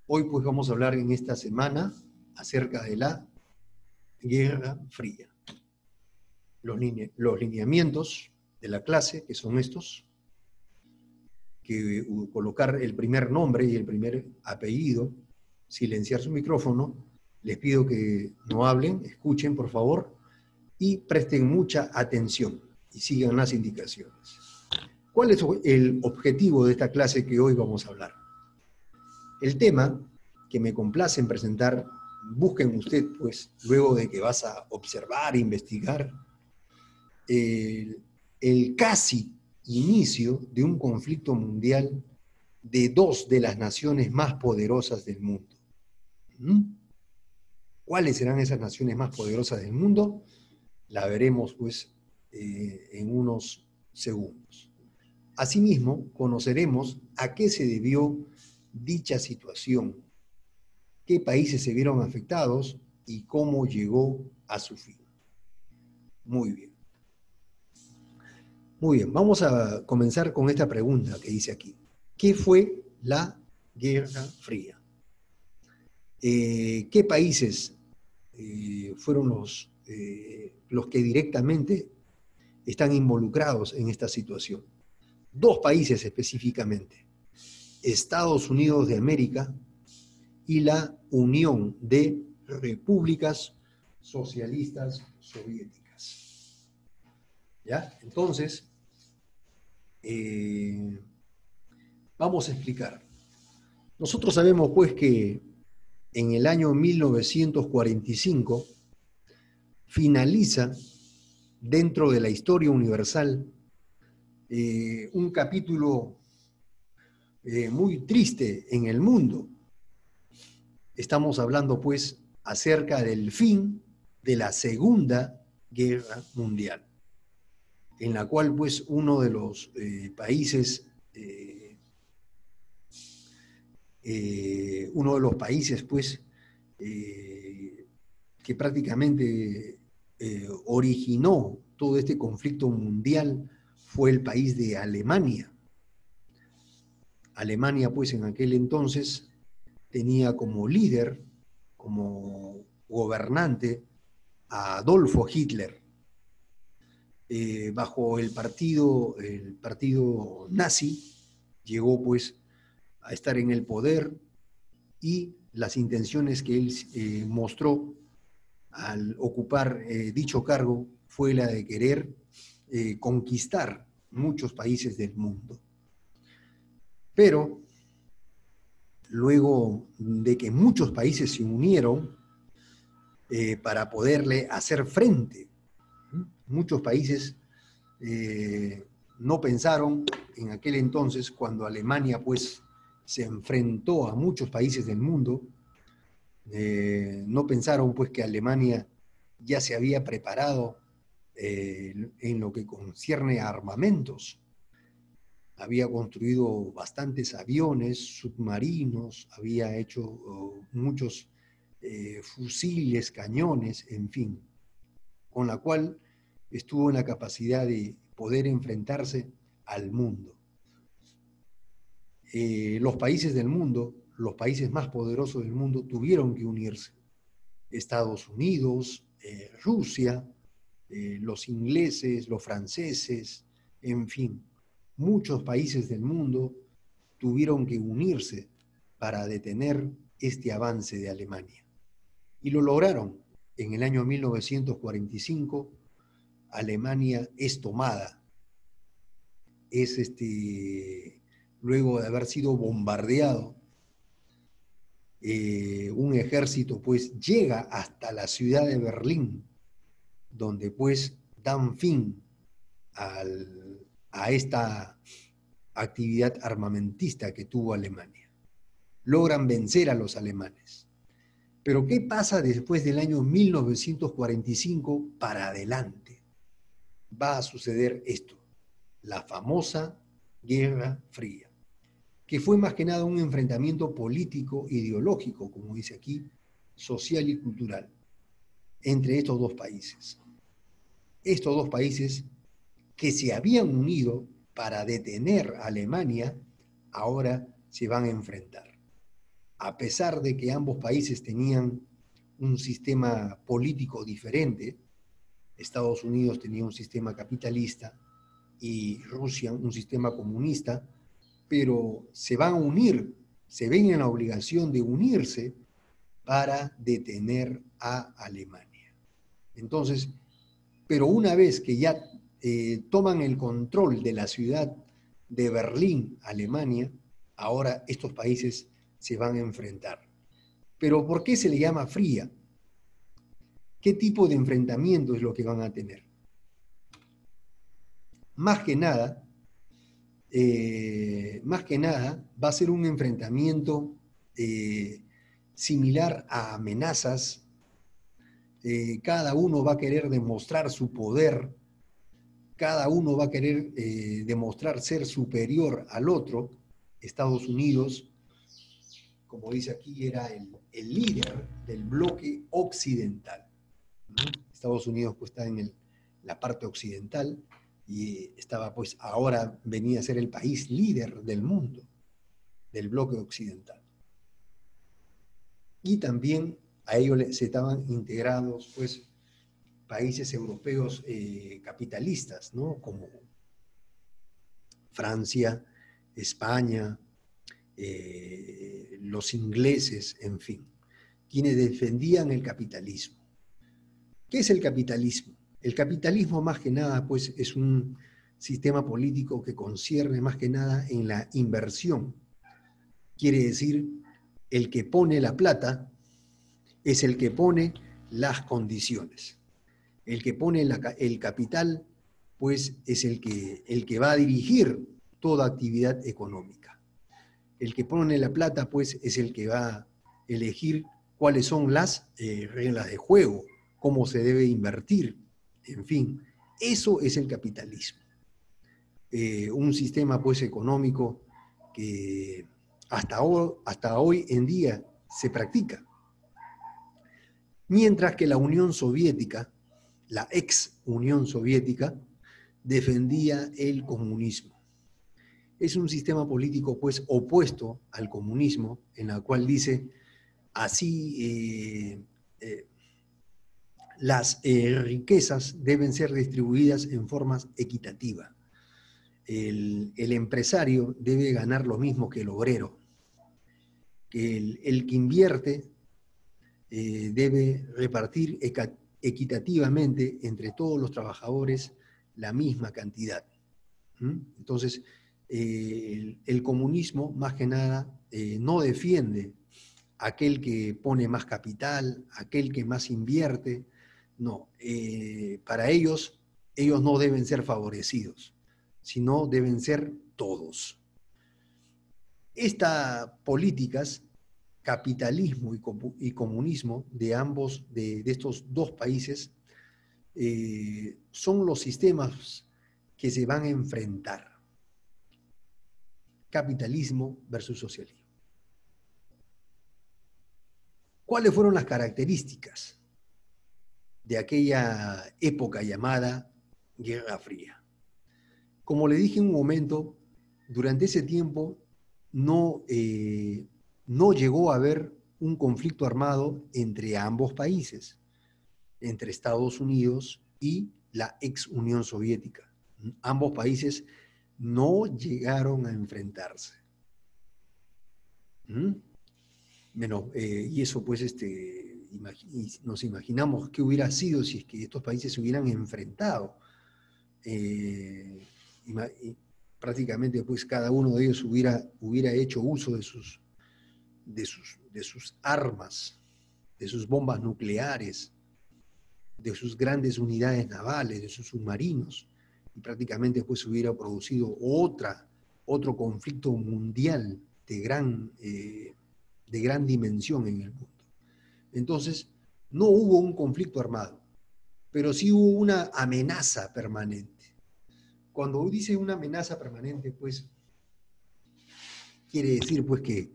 Hoy pues vamos a hablar en esta semana acerca de la Guerra Fría. Los lineamientos de la clase, que son estos, que colocar el primer nombre y el primer apellido, silenciar su micrófono, les pido que no hablen, escuchen por favor y presten mucha atención y sigan las indicaciones. ¿Cuál es el objetivo de esta clase que hoy vamos a hablar? El tema que me complace en presentar, busquen usted, pues, luego de que vas a observar e investigar, el casi inicio de un conflicto mundial de dos de las naciones más poderosas del mundo. ¿Cuáles serán esas naciones más poderosas del mundo? La veremos, pues, en unos segundos. Asimismo, conoceremos a qué se debió dicha situación, qué países se vieron afectados y cómo llegó a su fin. Muy bien. Muy bien, vamos a comenzar con esta pregunta que dice aquí. ¿Qué fue la Guerra Fría? ¿Qué países fueron los que directamente están involucrados en esta situación? Dos países específicamente, Estados Unidos de América y la Unión de Repúblicas Socialistas Soviéticas. ¿Ya? Entonces, vamos a explicar. Nosotros sabemos pues que en el año 1945 finaliza dentro de la historia universal un capítulo muy triste en el mundo. Estamos hablando pues acerca del fin de la Segunda Guerra Mundial, en la cual pues uno de los países pues que prácticamente originó todo este conflicto mundial fue el país de Alemania. Alemania pues en aquel entonces tenía como líder, como gobernante, a Adolfo Hitler. Bajo el partido nazi, llegó pues a estar en el poder y las intenciones que él mostró al ocupar dicho cargo fue la de querer conquistar muchos países del mundo. Pero luego de que muchos países se unieron para poderle hacer frente, muchos países no pensaron en aquel entonces, cuando Alemania pues se enfrentó a muchos países del mundo, no pensaron pues que Alemania ya se había preparado en lo que concierne a armamentos. Había construido bastantes aviones, submarinos, había hecho muchos fusiles, cañones, en fin, con la cual estuvo en la capacidad de poder enfrentarse al mundo. Los países del mundo, los países más poderosos del mundo, tuvieron que unirse. Estados Unidos, Rusia, los ingleses, los franceses, en fin, muchos países del mundo tuvieron que unirse para detener este avance de Alemania. Y lo lograron. En el año 1945, Alemania es tomada. Luego de haber sido bombardeado, un ejército pues llega hasta la ciudad de Berlín, donde pues dan fin a esta actividad armamentista que tuvo Alemania. Logran vencer a los alemanes. Pero ¿qué pasa después del año 1945 para adelante? Va a suceder esto, la famosa Guerra Fría, que fue más que nada un enfrentamiento político, ideológico, como dice aquí, social y cultural, entre estos dos países. Estos dos países que se habían unido para detener a Alemania, ahora se van a enfrentar. a pesar de que ambos países tenían un sistema político diferente, Estados Unidos tenía un sistema capitalista y Rusia un sistema comunista, pero se van a unir, se ven en la obligación de unirse para detener a Alemania. Entonces, pero una vez que ya toman el control de la ciudad de Berlín, Alemania, ahora estos países se van a enfrentar. Pero ¿por qué se le llama fría? ¿Qué tipo de enfrentamiento es lo que van a tener? Más que nada va a ser un enfrentamiento similar a amenazas. Cada uno va a querer demostrar su poder, cada uno va a querer demostrar ser superior al otro. Estados Unidos, como dice aquí, era el líder del bloque occidental, ¿no? Estados Unidos pues, está en la parte occidental y estaba pues ahora venía a ser el país líder del mundo, del bloque occidental. Y también a ellos se estaban integrados pues países europeos capitalistas, ¿no? Como Francia, España, los ingleses, en fin, quienes defendían el capitalismo. ¿Qué es el capitalismo? El capitalismo más que nada pues es un sistema político que concierne más que nada en la inversión. Quiere decir, el que pone la plata es el que pone las condiciones. El que pone el capital pues es el que va a dirigir toda actividad económica. El que pone la plata pues es el que va a elegir cuáles son las reglas de juego, cómo se debe invertir, en fin, eso es el capitalismo. Un sistema pues económico que hasta hoy en día se practica. Mientras que la Unión Soviética, la ex Unión Soviética, defendía el comunismo. Es un sistema político pues opuesto al comunismo, en la cual dice así las riquezas deben ser distribuidas en forma equitativa. El empresario debe ganar lo mismo que el obrero. Que el que invierte debe repartir equitativamente entre todos los trabajadores la misma cantidad. Entonces, el comunismo, más que nada, no defiende aquel que pone más capital, aquel que más invierte. No, para ellos no deben ser favorecidos, sino deben ser todos. Estas políticas, capitalismo y comunismo de estos dos países, son los sistemas que se van a enfrentar. Capitalismo versus socialismo. ¿Cuáles fueron las características de aquella época llamada Guerra Fría? Como le dije en un momento, durante ese tiempo no llegó a haber un conflicto armado entre ambos países, entre Estados Unidos y la ex Unión Soviética. Ambos países no llegaron a enfrentarse. Bueno, y eso pues nos imaginamos qué hubiera sido si es que estos países se hubieran enfrentado. Prácticamente pues cada uno de ellos hubiera hecho uso de sus armas, de sus bombas nucleares, de sus grandes unidades navales, de sus submarinos, y prácticamente pues hubiera producido otro conflicto mundial de gran dimensión en el mundo. Entonces, no hubo un conflicto armado, pero sí hubo una amenaza permanente. Cuando dice una amenaza permanente, pues, quiere decir pues que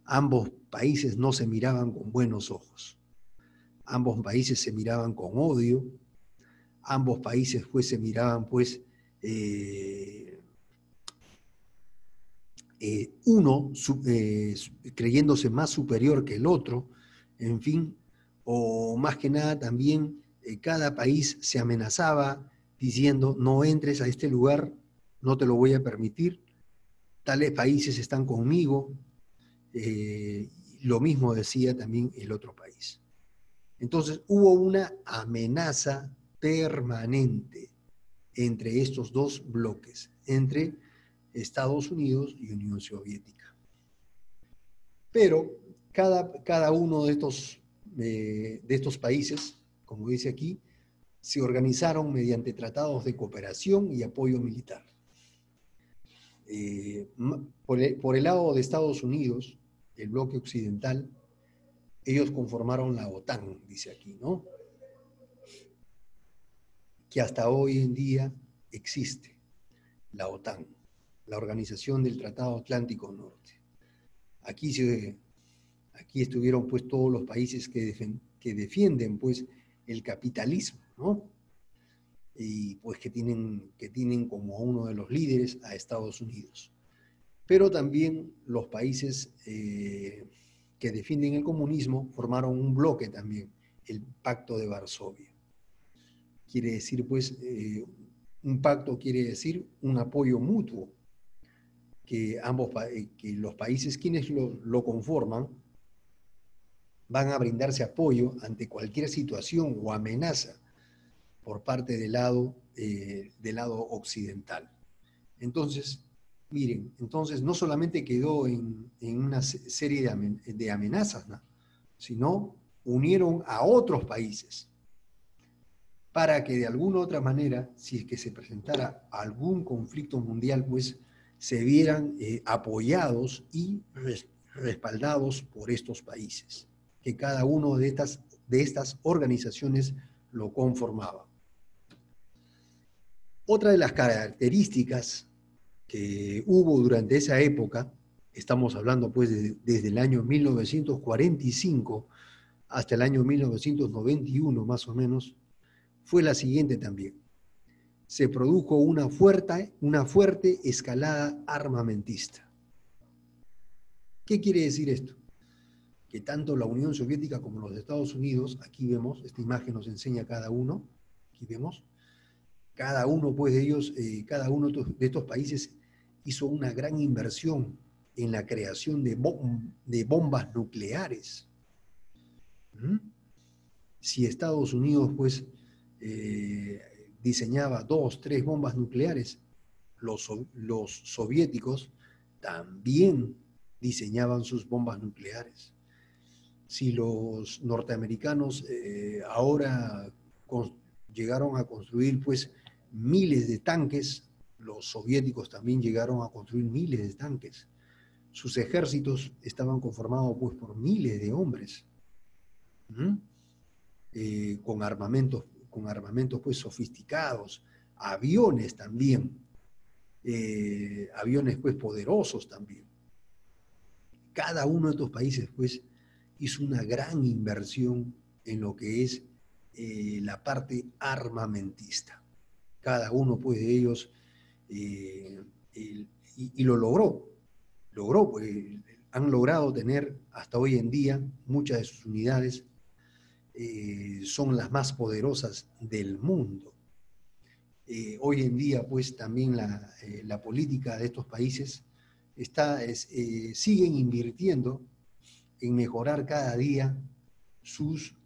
ambos países no se miraban con buenos ojos. Ambos países se miraban con odio, ambos países pues se miraban pues creyéndose más superior que el otro, en fin, o más que nada también cada país se amenazaba diciendo no entres a este lugar, no te lo voy a permitir, tales países están conmigo, lo mismo decía también el otro país. Entonces hubo una amenaza permanente entre estos dos bloques, entre Estados Unidos y Unión Soviética. Pero cada uno de estos países, como dice aquí, se organizaron mediante tratados de cooperación y apoyo militar. Por el lado de Estados Unidos, el bloque occidental, ellos conformaron la OTAN, dice aquí, ¿no? Que hasta hoy en día existe, la OTAN, la Organización del Tratado Atlántico Norte. Aquí estuvieron pues todos los países que defienden pues el capitalismo, ¿no? Y pues que tienen como uno de los líderes a Estados Unidos. Pero también los países que defienden el comunismo formaron un bloque también, el Pacto de Varsovia. Quiere decir pues, un pacto quiere decir un apoyo mutuo, que los países quienes lo conforman van a brindarse apoyo ante cualquier situación o amenaza por parte del lado occidental. Entonces, miren, no solamente quedó en una serie de amenazas, ¿no? Sino unieron a otros países para que de alguna u otra manera, si es que se presentara algún conflicto mundial, pues se vieran apoyados y respaldados por estos países, que cada uno de estas organizaciones lo conformaba. Otra de las características que hubo durante esa época, estamos hablando pues desde el año 1945 hasta el año 1991 más o menos, fue la siguiente también. Se produjo una fuerte escalada armamentista. ¿Qué quiere decir esto? Que tanto la Unión Soviética como los Estados Unidos, aquí vemos, esta imagen nos enseña cada uno, aquí vemos, cada uno pues de ellos, cada uno de estos países hizo una gran inversión en la creación de bombas nucleares. Si Estados Unidos pues diseñaba 2, 3 bombas nucleares, los soviéticos también diseñaban sus bombas nucleares. Si los norteamericanos ahora llegaron a construir pues miles de tanques, los soviéticos también llegaron a construir miles de tanques. Sus ejércitos estaban conformados pues por miles de hombres, con armamentos pues sofisticados, aviones también, aviones pues poderosos también. Cada uno de estos países pues hizo una gran inversión en lo que es la parte armamentista. Cada uno pues de ellos y lo logró, pues han logrado tener hasta hoy en día muchas de sus unidades son las más poderosas del mundo. Hoy en día, pues, también la política de estos países siguen invirtiendo en mejorar cada día sus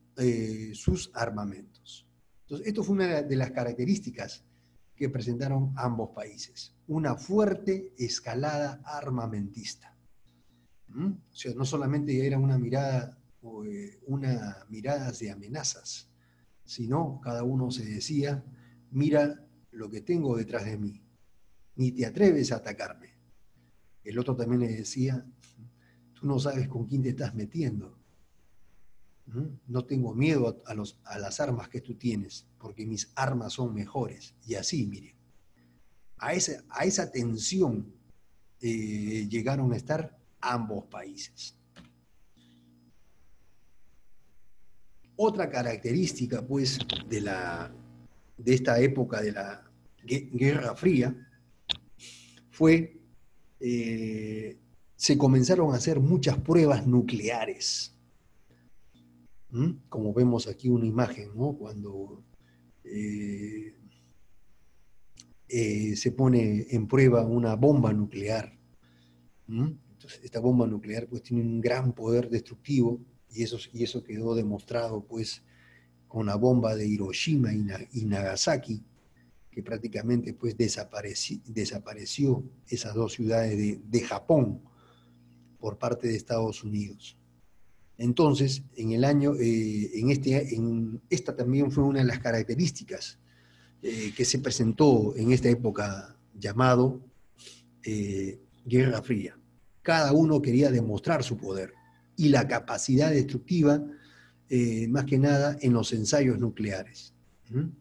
armamentos. Entonces, esto fue una de las características que presentaron ambos países, una fuerte escalada armamentista. O sea, no solamente era una mirada de amenazas, sino cada uno se decía, mira lo que tengo detrás de mí, ni te atreves a atacarme. El otro también le decía, tú no sabes con quién te estás metiendo. No tengo miedo a las armas que tú tienes, porque mis armas son mejores. Y así, miren, a esa tensión llegaron a estar ambos países. Otra característica, pues, de esta época de la Guerra Fría fue se comenzaron a hacer muchas pruebas nucleares. Como vemos aquí una imagen, ¿no? Cuando se pone en prueba una bomba nuclear. Entonces, esta bomba nuclear pues tiene un gran poder destructivo y eso quedó demostrado pues con la bomba de Hiroshima y Nagasaki, que prácticamente pues desapareció esas dos ciudades de Japón por parte de Estados Unidos. Entonces, esta también fue una de las características que se presentó en esta época llamado Guerra Fría. Cada uno quería demostrar su poder y la capacidad destructiva, más que nada en los ensayos nucleares.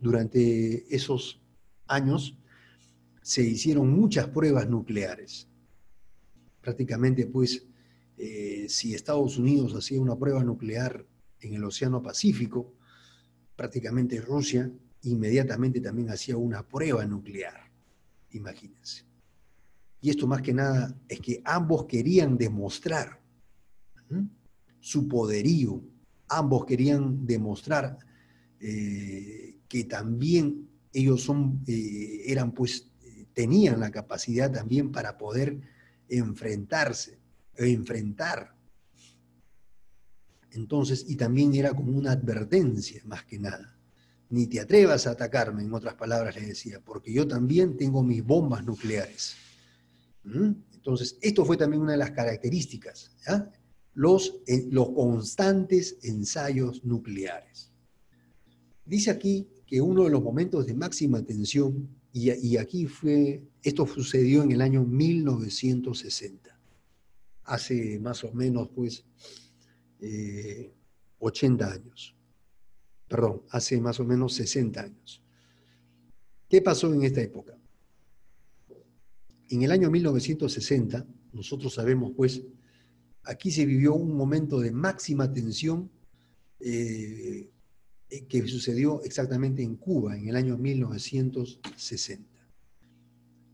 Durante esos años se hicieron muchas pruebas nucleares. Prácticamente, pues, si Estados Unidos hacía una prueba nuclear en el Océano Pacífico, prácticamente Rusia inmediatamente también hacía una prueba nuclear. Imagínense. Y esto más que nada es que ambos querían demostrar su poderío, ambos querían demostrar que también ellos tenían la capacidad también para poder enfrentar. Entonces, y también era como una advertencia, más que nada. Ni te atrevas a atacarme, en otras palabras le decía, porque yo también tengo mis bombas nucleares. Entonces, esto fue también una de las características, ¿ya? Los constantes ensayos nucleares. Dice aquí que uno de los momentos de máxima tensión, y aquí esto sucedió en el año 1960, hace más o menos, pues, 80 años. Perdón, hace más o menos 60 años. ¿Qué pasó en esta época? En el año 1960, nosotros sabemos, pues, aquí se vivió un momento de máxima tensión que sucedió exactamente en Cuba en el año 1960.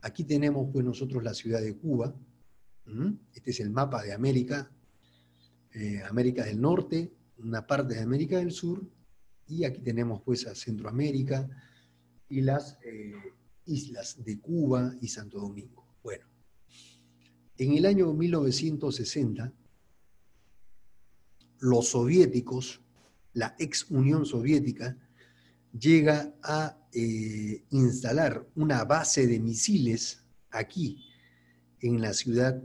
Aquí tenemos, pues, nosotros la ciudad de Cuba. Este es el mapa de América, América del Norte, una parte de América del Sur, y aquí tenemos, pues, a Centroamérica y las islas de Cuba y Santo Domingo. Bueno, en el año 1960, los soviéticos, la ex Unión Soviética, llega a instalar una base de misiles aquí, en la ciudad,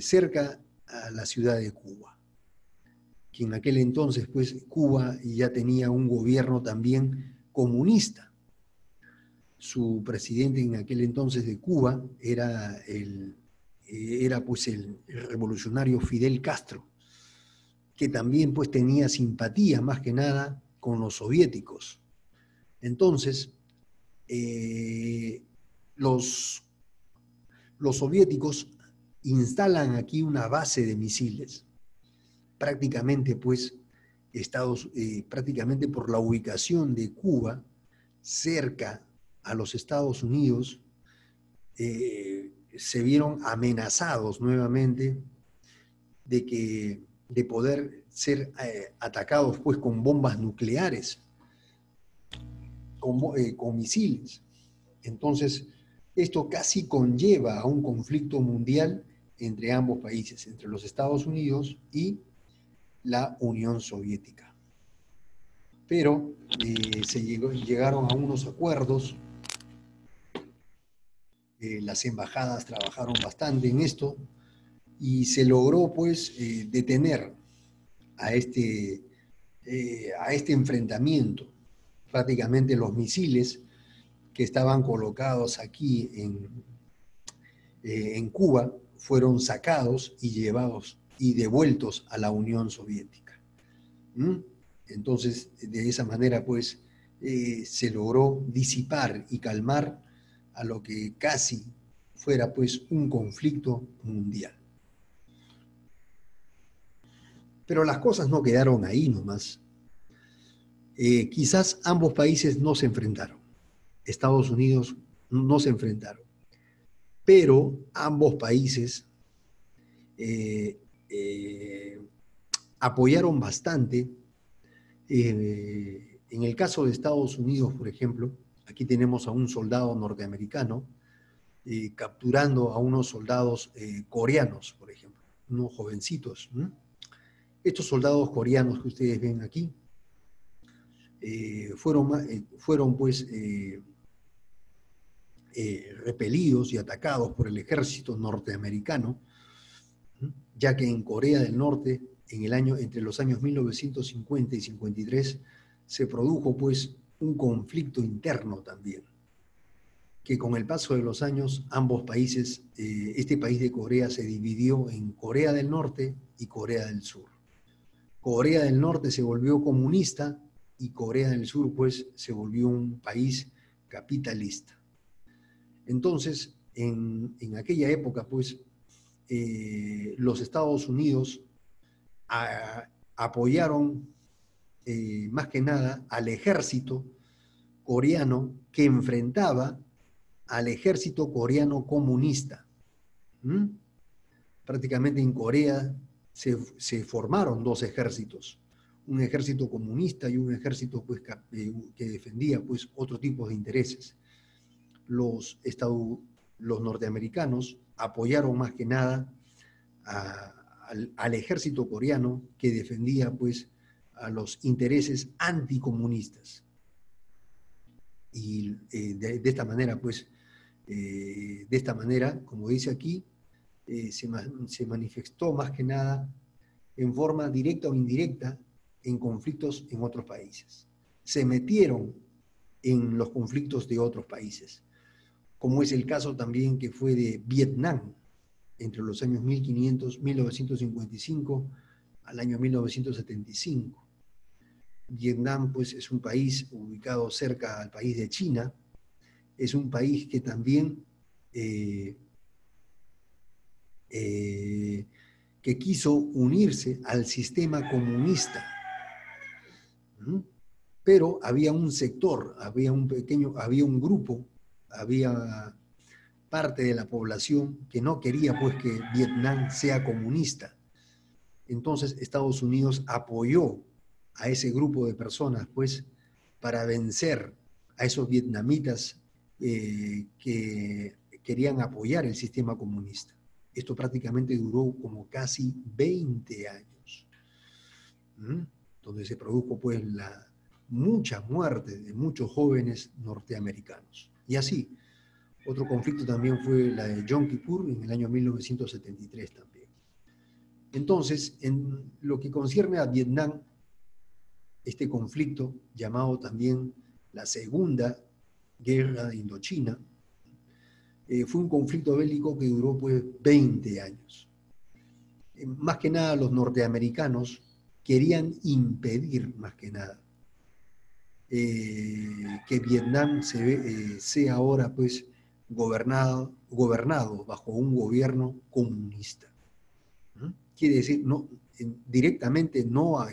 cerca a la ciudad de Cuba. Que en aquel entonces, pues, Cuba ya tenía un gobierno también comunista. Su presidente en aquel entonces de Cuba era pues el revolucionario Fidel Castro, que también pues tenía simpatía más que nada con los soviéticos. Entonces, los soviéticos instalan aquí una base de misiles, prácticamente pues prácticamente por la ubicación de Cuba cerca a los Estados Unidos, se vieron amenazados nuevamente de poder ser atacados pues con bombas nucleares, con misiles. Entonces, esto casi conlleva a un conflicto mundial entre ambos países, entre los Estados Unidos y la Unión Soviética. Pero llegaron a unos acuerdos, las embajadas trabajaron bastante en esto y se logró pues detener a este enfrentamiento. Prácticamente los misiles que estaban colocados aquí en Cuba fueron sacados y llevados y devueltos a la Unión Soviética. Entonces, de esa manera, pues, se logró disipar y calmar a lo que casi fuera, pues, un conflicto mundial. Pero las cosas no quedaron ahí nomás. Quizás ambos países no se enfrentaron. Estados Unidos no se enfrentaron. pero ambos países apoyaron bastante. En el caso de Estados Unidos, por ejemplo, aquí tenemos a un soldado norteamericano capturando a unos soldados coreanos, por ejemplo, unos jovencitos. Estos soldados coreanos que ustedes ven aquí fueron pues repelidos y atacados por el ejército norteamericano, ya que en Corea del Norte, entre los años 1950 y 53, se produjo pues un conflicto interno también, que con el paso de los años ambos países, este país de Corea se dividió en Corea del Norte y Corea del Sur. Corea del Norte se volvió comunista y Corea del Sur pues se volvió un país capitalista. Entonces, en aquella época pues los Estados Unidos apoyaron más que nada al ejército coreano que enfrentaba al ejército coreano comunista. Prácticamente en Corea se formaron dos ejércitos, un ejército comunista y un ejército pues, que defendía pues, otro tipo de intereses. Los norteamericanos apoyaron más que nada al ejército coreano que defendía pues, a los intereses anticomunistas. Y de esta manera, pues, como dice aquí, se manifestó más que nada en forma directa o indirecta en conflictos en otros países. Se metieron en los conflictos de otros países, como es el caso también que fue de Vietnam, entre los años 1955 al año 1975. Vietnam, pues, es un país ubicado cerca al país de China, es un país que también que quiso unirse al sistema comunista. Pero había un sector, había un grupo, había parte de la población que no quería pues que Vietnam sea comunista. Entonces Estados Unidos apoyó a ese grupo de personas pues para vencer a esos vietnamitas que querían apoyar el sistema comunista. Esto prácticamente duró como casi 20 años, donde se produjo pues mucha muerte de muchos jóvenes norteamericanos. Y así, otro conflicto también fue la de Yom Kippur en el año 1973 también. Entonces, en lo que concierne a Vietnam, este conflicto, llamado también la Segunda Guerra de Indochina, fue un conflicto bélico que duró pues 20 años. Más que nada los norteamericanos querían impedir, más que nada, que Vietnam sea ahora pues gobernado bajo un gobierno comunista. Quiere decir, directamente no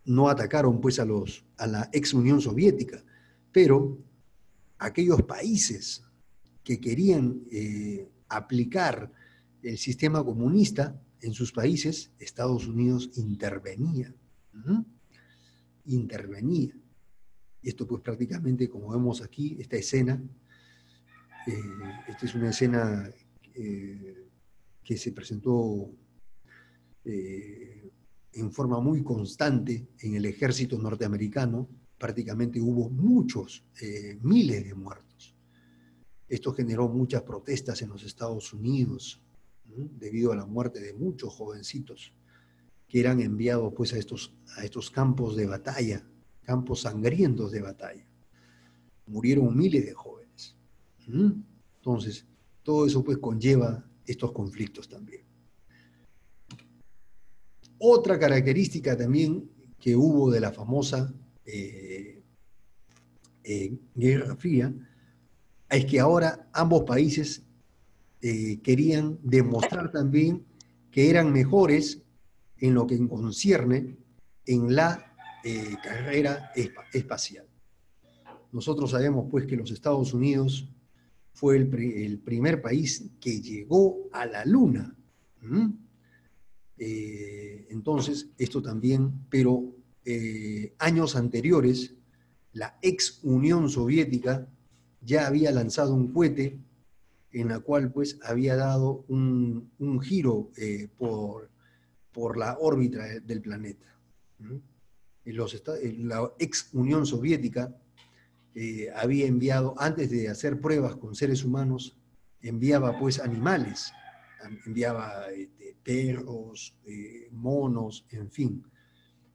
no atacaron pues a la ex Unión Soviética, pero aquellos países que querían aplicar el sistema comunista en sus países, Estados Unidos intervenía. Intervenía. Y esto pues prácticamente, como vemos aquí, esta escena, esta es una escena que se presentó en forma muy constante en el ejército norteamericano. Prácticamente hubo muchos, miles de muertos. Esto generó muchas protestas en los Estados Unidos, debido a la muerte de muchos jovencitos que eran enviados pues, a estos campos de batalla, campos sangrientos de batalla. Murieron miles de jóvenes. Entonces, todo eso pues conlleva estos conflictos también. Otra característica también que hubo de la famosa Guerra Fría es que ahora ambos países querían demostrar también que eran mejores en lo que concierne en la carrera espacial. Nosotros sabemos pues que los Estados Unidos fue el primer país que llegó a la Luna. ¿Mm? Entonces, esto también, pero años anteriores, la ex Unión Soviética ya había lanzado un cohete en la cual pues había dado un giro por la órbita del planeta. ¿Mm? La ex Unión Soviética había enviado, antes de hacer pruebas con seres humanos, enviaba pues animales, enviaba perros, monos, en fin.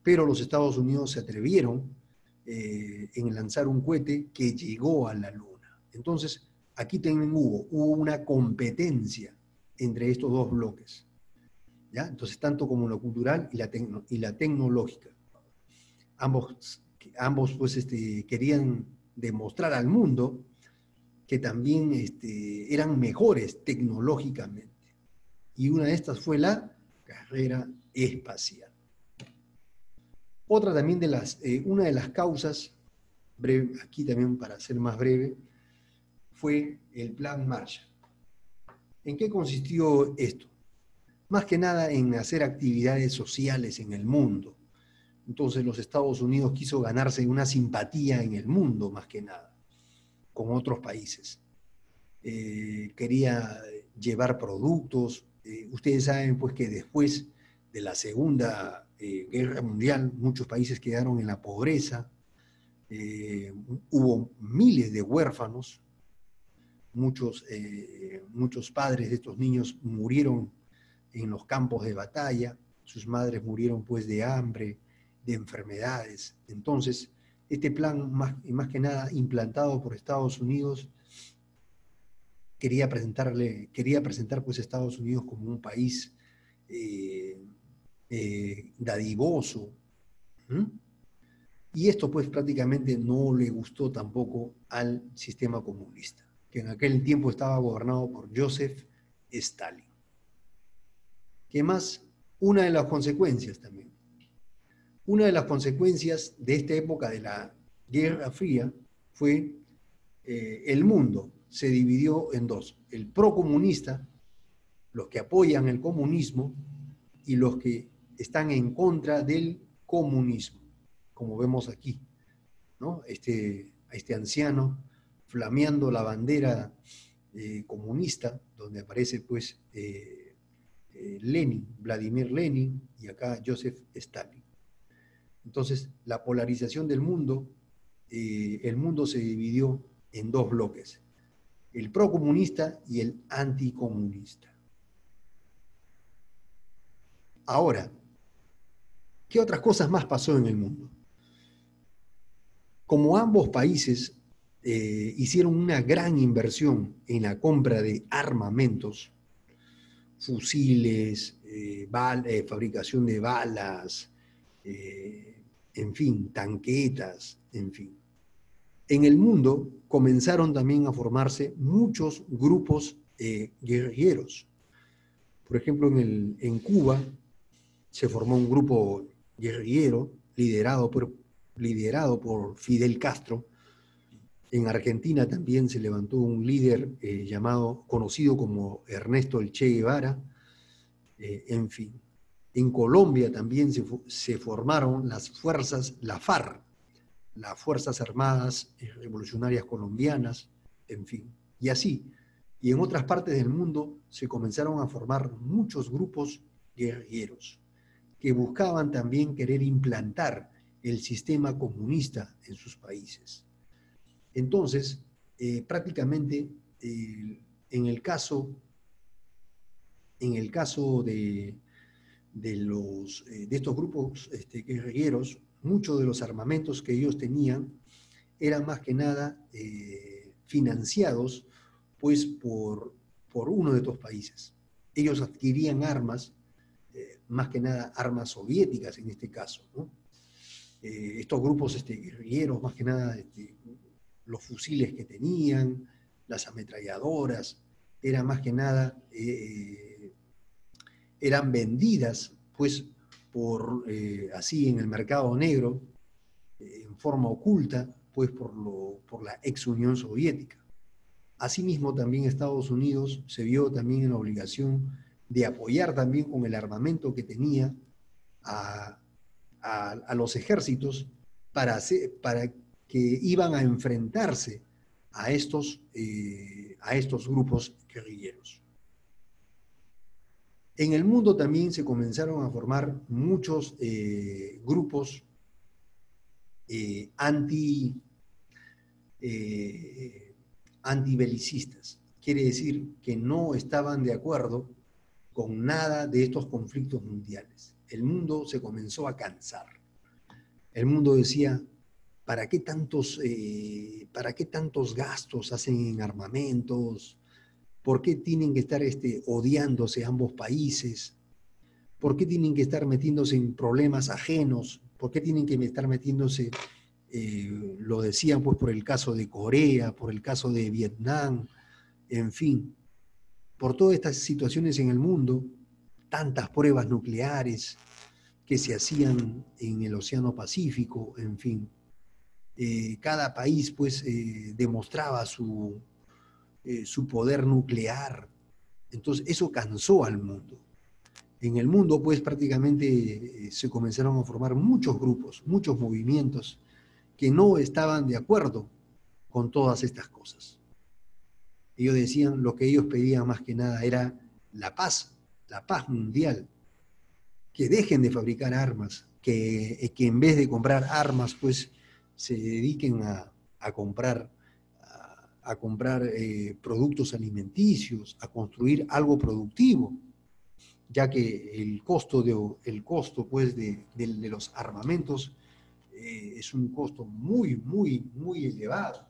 Pero los Estados Unidos se atrevieron en lanzar un cohete que llegó a la Luna. Entonces, aquí también hubo una competencia entre estos dos bloques. ¿Ya? Entonces, tanto como lo cultural y la tecnológica. Ambos pues, querían demostrar al mundo que también eran mejores tecnológicamente. Y una de estas fue la carrera espacial. Otra también una de las causas, breve, aquí también para ser más breve, fue el Plan Marshall. ¿En qué consistió esto? Más que nada en hacer actividades sociales en el mundo. Entonces los Estados Unidos quiso ganarse una simpatía en el mundo, más que nada, con otros países. Quería llevar productos. Ustedes saben pues que después de la Segunda Guerra Mundial muchos países quedaron en la pobreza, hubo miles de huérfanos, muchos padres de estos niños murieron en los campos de batalla, sus madres murieron pues de hambre, de enfermedades. Entonces, este plan, más que nada implantado por Estados Unidos, quería presentar pues a Estados Unidos como un país dadivoso. ¿Mm? Y esto pues prácticamente no le gustó tampoco al sistema comunista, que en aquel tiempo estaba gobernado por Joseph Stalin. ¿Qué más? Una de las consecuencias también. Una de las consecuencias de esta época de la Guerra Fría fue el mundo se dividió en dos: el procomunista, los que apoyan el comunismo, y los que están en contra del comunismo, como vemos aquí, ¿no? Este anciano flameando la bandera comunista, donde aparece pues Lenin, Vladimir Lenin, y acá Joseph Stalin. Entonces, la polarización del mundo, el mundo se dividió en dos bloques: el procomunista y el anticomunista. Ahora, ¿qué otras cosas más pasó en el mundo? Como ambos países hicieron una gran inversión en la compra de armamentos, fusiles, fabricación de balas, en fin, tanquetas, en fin. En el mundo comenzaron también a formarse muchos grupos guerrilleros. Por ejemplo, en Cuba se formó un grupo guerrillero liderado por Fidel Castro. En Argentina también se levantó un líder conocido como Ernesto El Che Guevara. En fin, en Colombia también se formaron las fuerzas, la FARC, las Fuerzas Armadas Revolucionarias Colombianas, en fin, y así. Y en otras partes del mundo se comenzaron a formar muchos grupos guerrilleros que buscaban también querer implantar el sistema comunista en sus países. Entonces, prácticamente, en el caso de estos grupos guerrilleros, muchos de los armamentos que ellos tenían eran más que nada financiados pues por uno de estos países. Ellos adquirían armas, más que nada armas soviéticas en este caso, ¿no? Estos grupos guerrilleros, más que nada los fusiles que tenían, las ametralladoras, eran más que nada, eran vendidas pues así en el mercado negro, en forma oculta, pues por la ex Unión Soviética. Asimismo, también Estados Unidos se vio también en la obligación de apoyar también con el armamento que tenía a los ejércitos para que iban a enfrentarse a estos grupos guerrilleros. En el mundo también se comenzaron a formar muchos grupos antibelicistas. Quiere decir que no estaban de acuerdo con nada de estos conflictos mundiales. El mundo se comenzó a cansar. El mundo decía, ¿para qué tantos gastos hacen en armamentos? ¿Por qué tienen que estar odiándose ambos países? ¿Por qué tienen que estar metiéndose en problemas ajenos? ¿Por qué tienen que estar metiéndose, lo decían pues por el caso de Corea, por el caso de Vietnam, en fin, por todas estas situaciones en el mundo, tantas pruebas nucleares que se hacían en el Océano Pacífico, en fin. Cada país pues demostraba su poder nuclear. Entonces eso cansó al mundo. En el mundo pues prácticamente se comenzaron a formar muchos grupos, muchos movimientos que no estaban de acuerdo con todas estas cosas. Ellos decían, lo que ellos pedían más que nada era la paz mundial, que dejen de fabricar armas, que en vez de comprar armas, pues se dediquen a comprar productos alimenticios, a construir algo productivo, ya que el costo pues, de los armamentos es un costo muy, muy, muy elevado.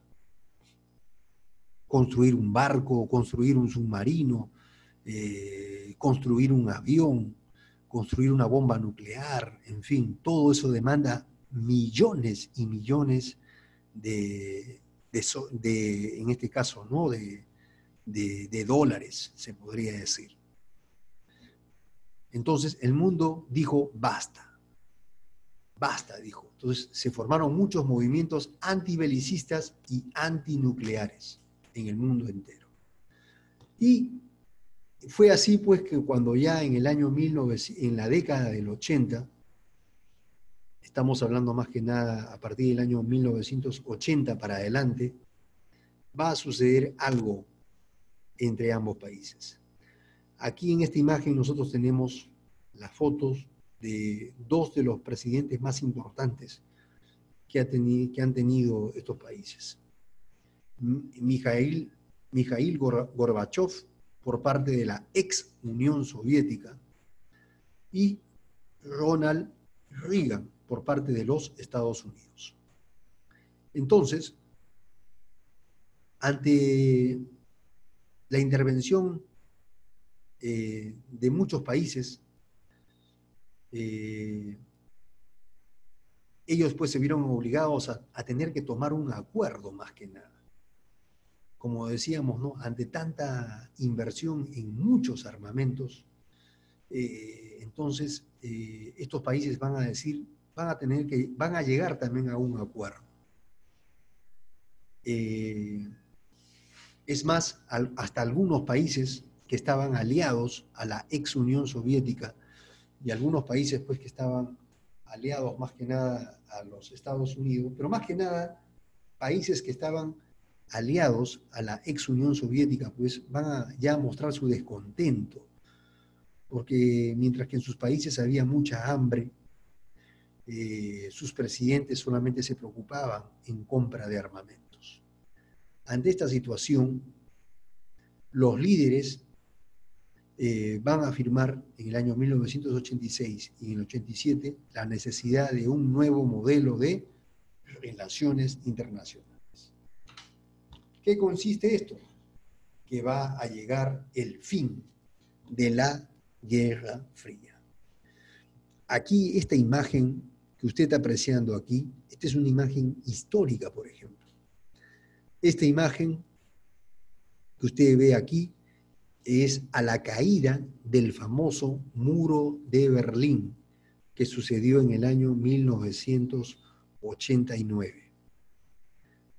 Construir un barco, construir un submarino, construir un avión, construir una bomba nuclear, en fin, todo eso demanda millones y millones en este caso, ¿no? de dólares, se podría decir. Entonces el mundo dijo, basta, dijo. Entonces se formaron muchos movimientos antibelicistas y antinucleares en el mundo entero. Y fue así pues que cuando ya en el año 1900, en la década del 80, estamos hablando más que nada a partir del año 1980 para adelante, va a suceder algo entre ambos países. Aquí en esta imagen nosotros tenemos las fotos de dos de los presidentes más importantes que han tenido estos países. Mikhail Gorbachev por parte de la ex Unión Soviética y Ronald Reagan por parte de los Estados Unidos. Entonces, ante la intervención de muchos países, ellos pues se vieron obligados a tener que tomar un acuerdo más que nada. Como decíamos, ¿no? Ante tanta inversión en muchos armamentos, entonces estos países van a llegar también a un acuerdo. Es más, hasta algunos países que estaban aliados a la ex Unión Soviética y algunos países pues que estaban aliados más que nada a los Estados Unidos, pero más que nada países que estaban aliados a la ex Unión Soviética pues van a ya mostrar su descontento, porque mientras que en sus países había mucha hambre, sus presidentes solamente se preocupaban en compra de armamentos. Ante esta situación, los líderes van a afirmar en el año 1986 y en el 87 la necesidad de un nuevo modelo de relaciones internacionales. ¿Qué consiste esto? Que va a llegar el fin de la Guerra Fría. Aquí, esta imagen que usted está apreciando aquí, esta es una imagen histórica, por ejemplo. Esta imagen que usted ve aquí es a la caída del famoso Muro de Berlín, que sucedió en el año 1989.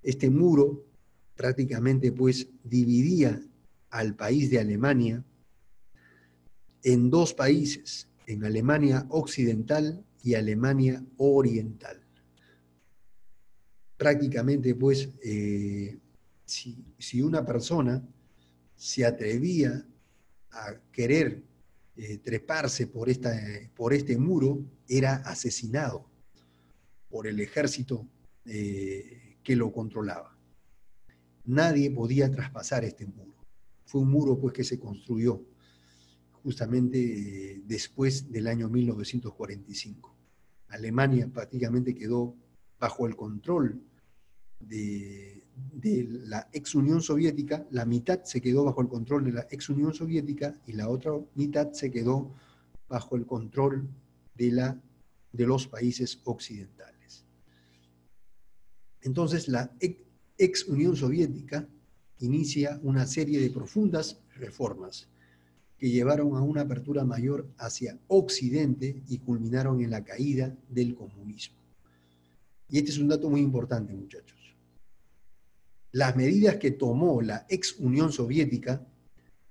Este muro prácticamente pues dividía al país de Alemania en dos países, en Alemania Occidental y Alemania Oriental. Prácticamente pues si una persona se atrevía a querer treparse por este muro, era asesinado por el ejército que lo controlaba. Nadie podía traspasar este muro. Fue un muro pues, que se construyó justamente después del año 1945. Alemania prácticamente quedó bajo el control de la ex Unión Soviética. La mitad se quedó bajo el control de la ex Unión Soviética y la otra mitad se quedó bajo el control de los países occidentales. Entonces la ex Unión Soviética inicia una serie de profundas reformas que llevaron a una apertura mayor hacia Occidente y culminaron en la caída del comunismo. Y este es un dato muy importante, muchachos. Las medidas que tomó la ex Unión Soviética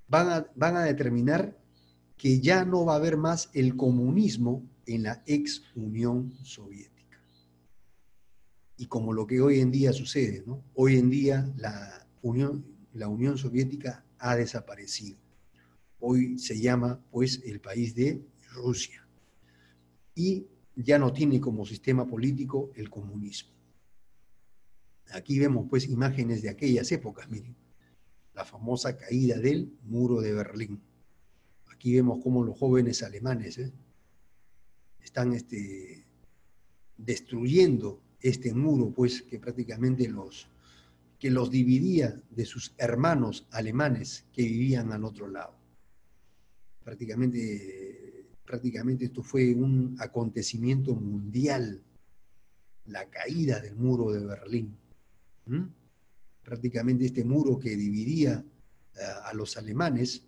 van a determinar que ya no va a haber más el comunismo en la ex Unión Soviética. Y como lo que hoy en día sucede, ¿no? Hoy en día la Unión Soviética ha desaparecido. Hoy se llama, pues, el país de Rusia. Y ya no tiene como sistema político el comunismo. Aquí vemos, pues, imágenes de aquellas épocas, miren. La famosa caída del muro de Berlín. Aquí vemos cómo los jóvenes alemanes están destruyendo este muro, pues, que prácticamente los dividía de sus hermanos alemanes que vivían al otro lado. Prácticamente esto fue un acontecimiento mundial, la caída del muro de Berlín. Prácticamente este muro que dividía a los alemanes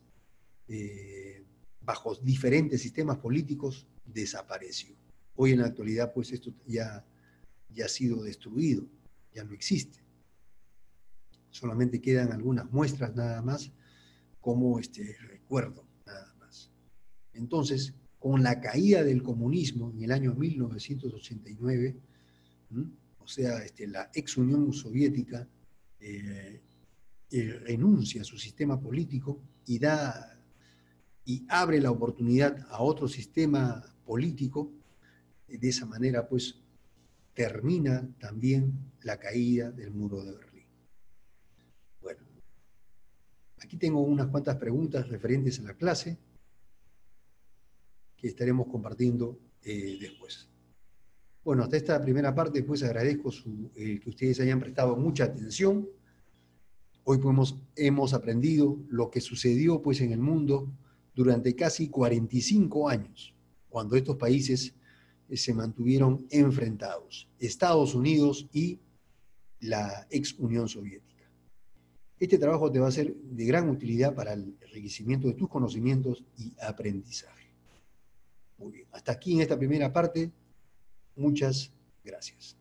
bajo diferentes sistemas políticos desapareció. Hoy en la actualidad, pues esto ya ha sido destruido, ya no existe. Solamente quedan algunas muestras nada más como recuerdo, nada más. Entonces, con la caída del comunismo en el año 1989, o sea, la ex Unión Soviética renuncia a su sistema político y abre la oportunidad a otro sistema político. De esa manera, pues, termina también la caída del muro de Berlín. Bueno, aquí tengo unas cuantas preguntas referentes a la clase que estaremos compartiendo después. Bueno, hasta esta primera parte, pues agradezco que ustedes hayan prestado mucha atención. Hoy hemos aprendido lo que sucedió pues, en el mundo durante casi 45 años, cuando estos países se mantuvieron enfrentados, Estados Unidos y la ex Unión Soviética. Este trabajo te va a ser de gran utilidad para el enriquecimiento de tus conocimientos y aprendizaje. Muy bien, hasta aquí en esta primera parte. Muchas gracias.